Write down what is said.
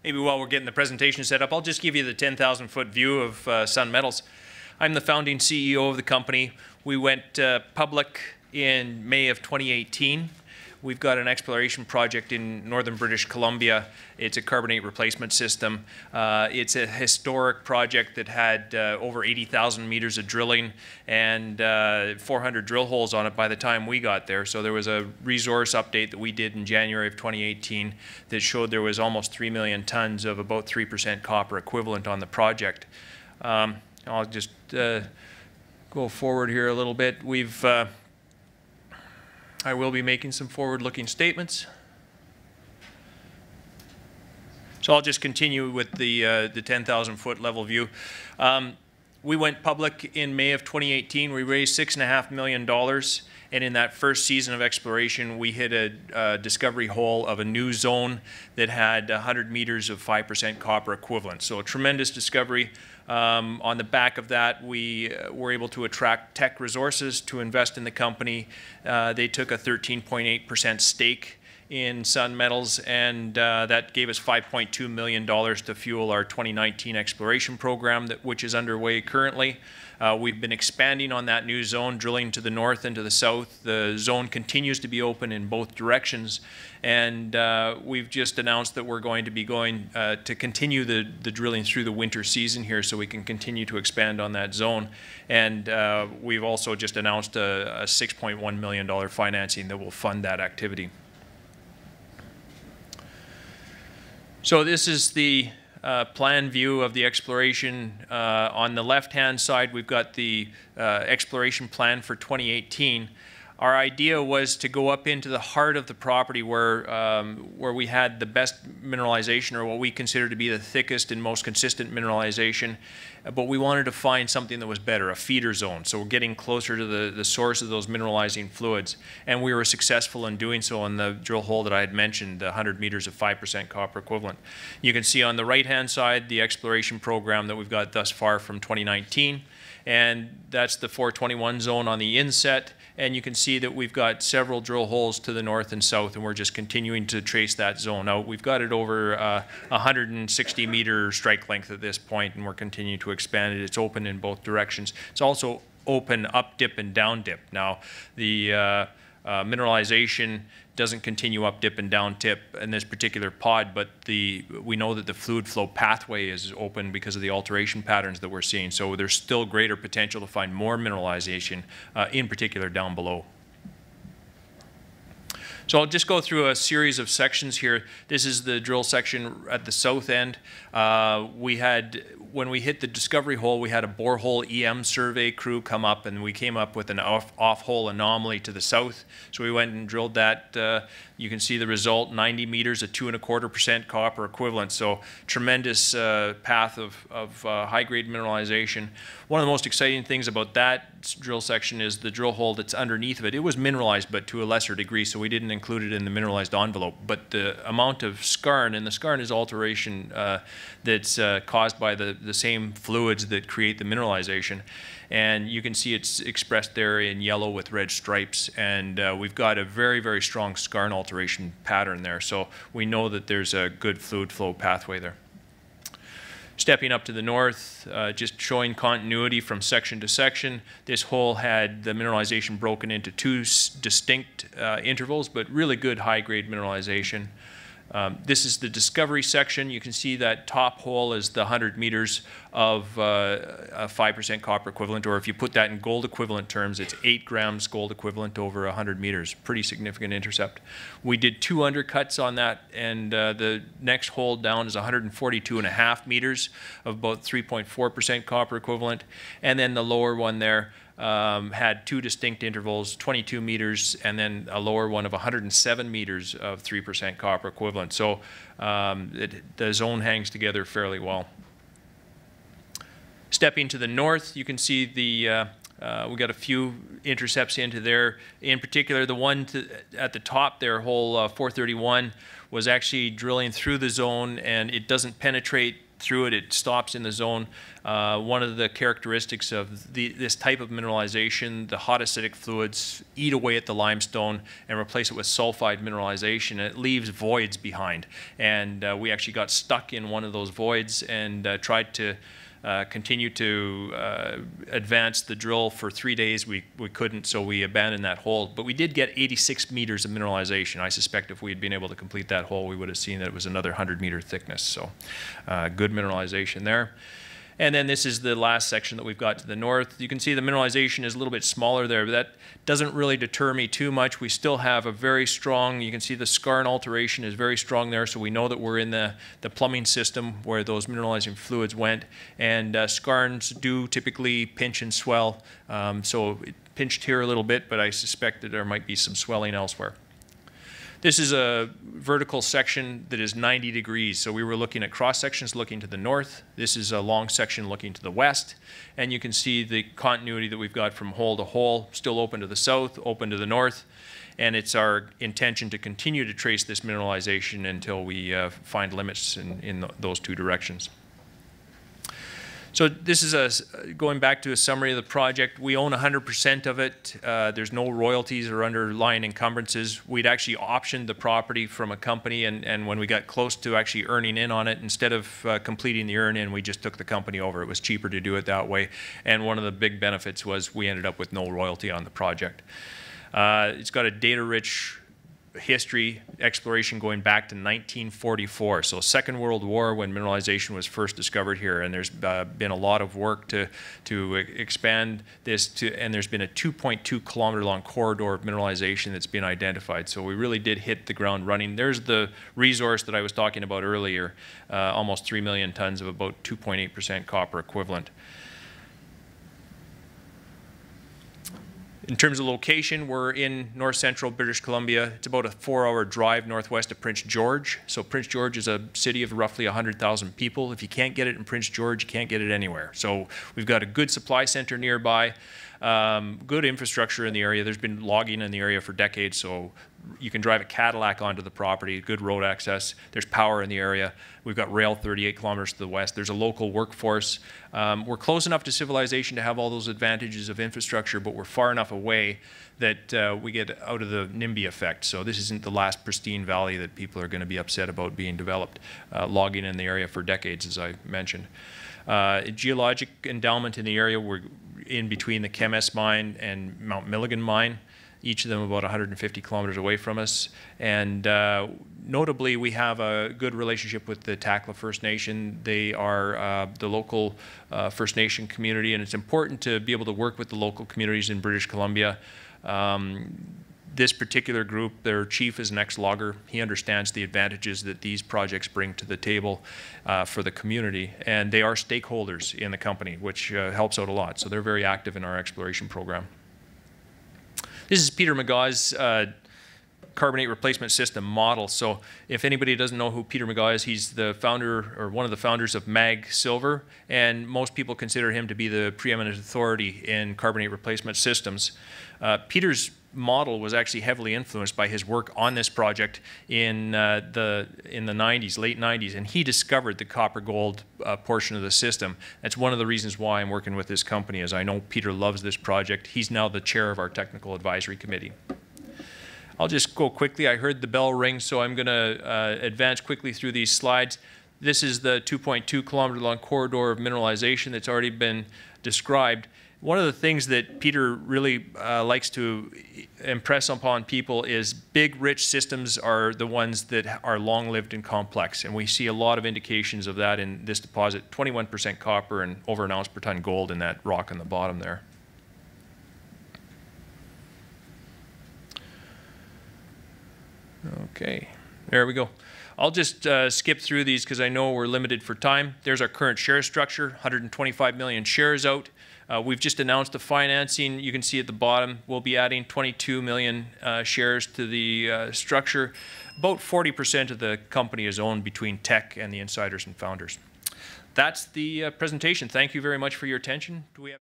Maybe while we're getting the presentation set up, I'll just give you the 10,000-foot view of Sun Metals. I'm the founding CEO of the company. We went public in May of 2018. We've got an exploration project in northern British Columbia. It's a carbonate replacement system. It's a historic project that had over 80,000 meters of drilling and 400 drill holes on it by the time we got there. So there was a resource update that we did in January of 2018 that showed there was almost 3 million tons of about 3% copper equivalent on the project. I'll just go forward here a little bit. I will be making some forward-looking statements. So I'll just continue with the 10,000-foot level view. We went public in May of 2018. We raised $6.5 million, and in that first season of exploration, we hit a discovery hole of a new zone that had 100 meters of 5% copper equivalent. So a tremendous discovery. On the back of that, we were able to attract Teck Resources to invest in the company. They took a 13.8% stake in Sun Metals, and that gave us $5.2 million to fuel our 2019 exploration program, which is underway currently. We've been expanding on that new zone, drilling to the north and to the south. The zone continues to be open in both directions, and we've just announced that we're going to be going to continue the drilling through the winter season here so we can continue to expand on that zone. And we've also just announced a $6.1 million financing that will fund that activity. So this is the plan view of the exploration. On the left-hand side, we've got the exploration plan for 2018. Our idea was to go up into the heart of the property where we had the best mineralization, or what we consider to be the thickest and most consistent mineralization, but we wanted to find something that was better, a feeder zone. So we're getting closer to the source of those mineralizing fluids, and we were successful in doing so on the drill hole that I had mentioned, the 100 meters of 5% copper equivalent. You can see on the right-hand side the exploration program that we've got thus far from 2019, and that's the 421 zone on the inset. And you can see that we've got several drill holes to the north and south, and we're just continuing to trace that zone out. We've got it over 160 meter strike length at this point, and we're continuing to expand it. It's open in both directions. It's also open up dip and down dip. Now, the mineralization doesn't continue up dip and down tip in this particular pod, but we know that the fluid flow pathway is open because of the alteration patterns that we're seeing. So there's still greater potential to find more mineralization, in particular down below. So I'll just go through a series of sections here. This is the drill section at the south end. When we hit the discovery hole, we had a borehole EM survey crew come up, and we came up with an off-hole anomaly to the south. So we went and drilled that. You can see the result, 90 meters at 2.25% copper equivalent. So tremendous path of high-grade mineralization. One of the most exciting things about that drill section is the drill hole that's underneath of it. It was mineralized, but to a lesser degree, so we didn't include it in the mineralized envelope. But the amount of skarn, and the skarn is alteration that's caused by the same fluids that create the mineralization. And you can see it's expressed there in yellow with red stripes. And we've got a very, very strong skarn alteration pattern there. So we know that there's a good fluid flow pathway there. Stepping up to the north, just showing continuity from section to section. This hole had the mineralization broken into two distinct intervals, but really good high-grade mineralization. This is the discovery section. You can see that top hole is the 100 meters of a 5% copper equivalent, or if you put that in gold equivalent terms, it's 8 grams gold equivalent over 100 meters. Pretty significant intercept. We did 2 undercuts on that, and the next hole down is 142.5 meters of about 3.4% copper equivalent, and then the lower one there had 2 distinct intervals, 22 meters, and then a lower one of 107 meters of 3% copper equivalent. So the zone hangs together fairly well. Stepping to the north, you can see we got a few intercepts into there. In particular, the one at the top there, hole 431, was actually drilling through the zone, and it doesn't penetrate through it, it stops in the zone. One of the characteristics of this type of mineralization, the hot acidic fluids eat away at the limestone and replace it with sulfide mineralization, and it leaves voids behind. And we actually got stuck in one of those voids and tried to continue to advance the drill for 3 days. We couldn't, so we abandoned that hole. But we did get 86 meters of mineralization. I suspect if we had been able to complete that hole, we would have seen that it was another 100-meter thickness. So good mineralization there. And then this is the last section that we've got to the north. You can see the mineralization is a little bit smaller there, but that doesn't really deter me too much. We still have a very strong, you can see the skarn alteration is very strong there, so we know that we're in the plumbing system where those mineralizing fluids went. And skarns do typically pinch and swell, so it pinched here a little bit, but I suspect that there might be some swelling elsewhere. This is a vertical section that is 90 degrees. So we were looking at cross sections looking to the north. This is a long section looking to the west. And you can see the continuity that we've got from hole to hole, still open to the south, open to the north. And it's our intention to continue to trace this mineralization until we find limits in those two directions. So this is going back to a summary of the project. We own 100% of it. There's no royalties or underlying encumbrances. We'd actually optioned the property from a company, and when we got close to actually earning in on it, instead of completing the earn-in, we just took the company over. It was cheaper to do it that way, and one of the big benefits was we ended up with no royalty on the project. It's got a data-rich history, exploration going back to 1944, so Second World War when mineralization was first discovered here, and there's been a lot of work to expand this and there's been a 2.2 kilometer long corridor of mineralization that's been identified, so we really did hit the ground running. There's the resource that I was talking about earlier, almost 3 million tons of about 2.8% copper equivalent. In terms of location, we're in north-central British Columbia. It's about a 4-hour drive northwest of Prince George. So Prince George is a city of roughly 100,000 people. If you can't get it in Prince George, you can't get it anywhere. So we've got a good supply center nearby, good infrastructure in the area. There's been logging in the area for decades, so you can drive a Cadillac onto the property, good road access. There's power in the area. We've got rail 38 kilometers to the west. There's a local workforce. We're close enough to civilization to have all those advantages of infrastructure, but we're far enough away that we get out of the NIMBY effect. So this isn't the last pristine valley that people are going to be upset about being developed. Logging in the area for decades, as I mentioned. Geologic endowment in the area, we're in between the Chemes mine and Mount Milligan mine, each of them about 150 kilometers away from us. And notably, we have a good relationship with the Takla First Nation. They are the local First Nation community, and it's important to be able to work with the local communities in British Columbia. This particular group, their chief is an ex-logger. He understands the advantages that these projects bring to the table for the community, and they are stakeholders in the company, which helps out a lot. So they're very active in our exploration program. This is Peter Mcgee's carbonate replacement system model. So if anybody doesn't know who Peter Mcgee is, he's the founder or one of the founders of MAG Silver, and most people consider him to be the preeminent authority in carbonate replacement systems. Peter's model was actually heavily influenced by his work on this project in the 90s, late 90s, and he discovered the copper-gold portion of the system. That's one of the reasons why I'm working with this company, as I know Peter loves this project. He's now the chair of our technical advisory committee. I'll just go quickly. I heard the bell ring, so I'm going to advance quickly through these slides. This is the 2.2 kilometer long corridor of mineralization that's already been described. One of the things that Peter really likes to impress upon people is big, rich systems are the ones that are long-lived and complex, and we see a lot of indications of that in this deposit. 21% copper and over an ounce per ton gold in that rock on the bottom there. Okay, there we go. I'll just skip through these because I know we're limited for time. There's our current share structure, 125 million shares out. We've just announced the financing. You can see at the bottom, we'll be adding 22 million shares to the structure. About 40% of the company is owned between Teck and the insiders and founders. That's the presentation. Thank you very much for your attention. Do we have